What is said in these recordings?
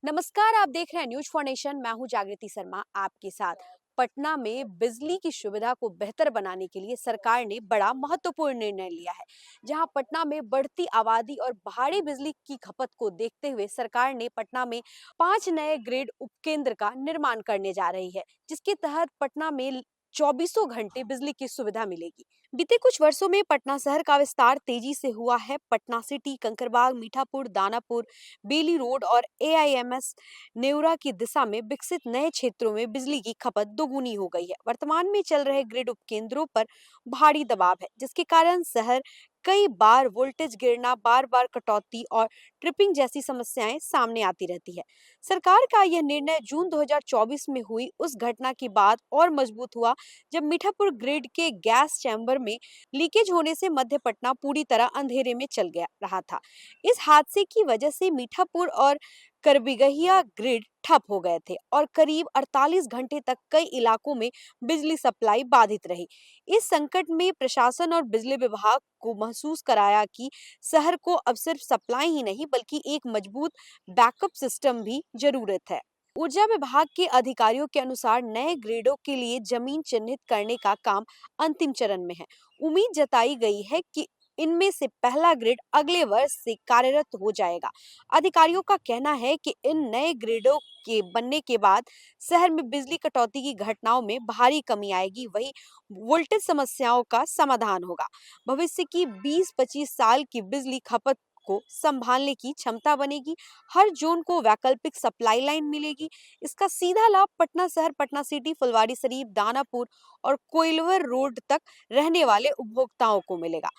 नमस्कार, आप देख रहे हैं न्यूज फॉर नेशन। मैं हूं जागृति शर्मा आपके साथ। पटना में बिजली की सुविधा को बेहतर बनाने के लिए सरकार ने बड़ा महत्वपूर्ण निर्णय लिया है। जहां पटना में बढ़ती आबादी और भारी बिजली की खपत को देखते हुए सरकार ने पटना में 5 नए ग्रिड उपकेंद्र का निर्माण करने जा रही है, जिसके तहत पटना में चौबीसों घंटे बिजली की सुविधा मिलेगी। बीते कुछ वर्षों में पटना शहर का विस्तार तेजी से हुआ है। पटना सिटी, कंकरबाग, मीठापुर, दानापुर, बेली रोड और एआईएमएस नेउरा की दिशा में विकसित नए क्षेत्रों में बिजली की खपत दोगुनी हो गई है। वर्तमान में चल रहे ग्रिड उपकेंद्रों पर भारी दबाव है, जिसके कारण शहर कई बार वोल्टेज गिरना, बार बार कटौती और ट्रिपिंग जैसी समस्याएं सामने आती रहती है। सरकार का यह निर्णय जून 2024 में हुई उस घटना के बाद और मजबूत हुआ, जब मीठापुर ग्रिड के गैस चैम्बर में लीकेज होने से मध्य पटना पूरी तरह अंधेरे में चल गया रहा था। इस हादसे की वजह से मीठापुर और करबिगहिया ग्रिड ठप हो गए थे और करीब 48 घंटे तक कई इलाकों में बिजली सप्लाई बाधित रही। इस संकट में प्रशासन और बिजली विभाग को महसूस कराया कि शहर को अब सिर्फ सप्लाई ही नहीं बल्कि एक मजबूत बैकअप सिस्टम भी जरूरत है। ऊर्जा विभाग के अधिकारियों के अनुसार नए ग्रिडों के लिए जमीन चिन्हित करने का काम अंतिम चरण में है। उम्मीद जताई गई है कि इनमें से पहला ग्रिड अगले वर्ष से कार्यरत हो जाएगा। अधिकारियों का कहना है कि इन नए ग्रिडों के बनने के बाद शहर में बिजली कटौती की घटनाओं में भारी कमी आएगी, वही वोल्टेज समस्याओं का समाधान होगा। भविष्य की 20-25 साल की बिजली खपत को संभालने की क्षमता बनेगी। हर जोन को वैकल्पिक सप्लाई लाइन मिलेगी। इसका सीधा लाभ पटना शहर, पटना सिटी, फुलवारी शरीफ, दानापुर और कोइलवर रोड तक रहने वाले उपभोक्ताओं को मिलेगा।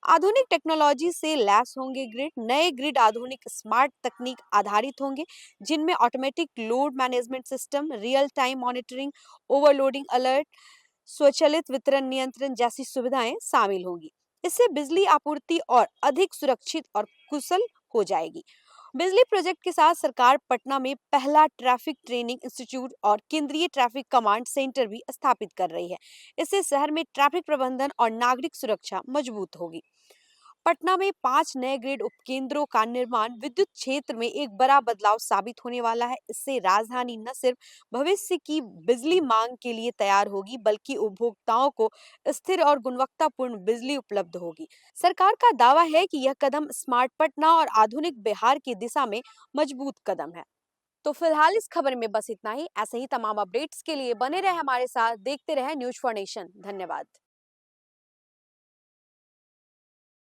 आधुनिक टेक्नोलॉजी से लैस होंगे ग्रिड। नए ग्रिड आधुनिक स्मार्ट तकनीक आधारित होंगे, जिनमें automatic load management system, real time monitoring, overloading alert, स्वचालित वितरण नियंत्रण जैसी सुविधाएं शामिल होंगी। इससे बिजली आपूर्ति और अधिक सुरक्षित और कुशल हो जाएगी। बिजली प्रोजेक्ट के साथ सरकार पटना में पहला ट्रैफिक ट्रेनिंग इंस्टीट्यूट और केंद्रीय ट्रैफिक कमांड सेंटर भी स्थापित कर रही है। इससे शहर में ट्रैफिक प्रबंधन और नागरिक सुरक्षा मजबूत होगी। पटना में 5 नए ग्रिड उपकेंद्रों का निर्माण विद्युत क्षेत्र में एक बड़ा बदलाव साबित होने वाला है। इससे राजधानी न सिर्फ भविष्य की बिजली मांग के लिए तैयार होगी, बल्कि उपभोक्ताओं को स्थिर और गुणवत्तापूर्ण बिजली उपलब्ध होगी। सरकार का दावा है कि यह कदम स्मार्ट पटना और आधुनिक बिहार की दिशा में मजबूत कदम है। तो फिलहाल इस खबर में बस इतना ही। ऐसे ही तमाम अपडेट्स के लिए बने रहे हमारे साथ, देखते रहे न्यूज फॉर नेशन। धन्यवाद।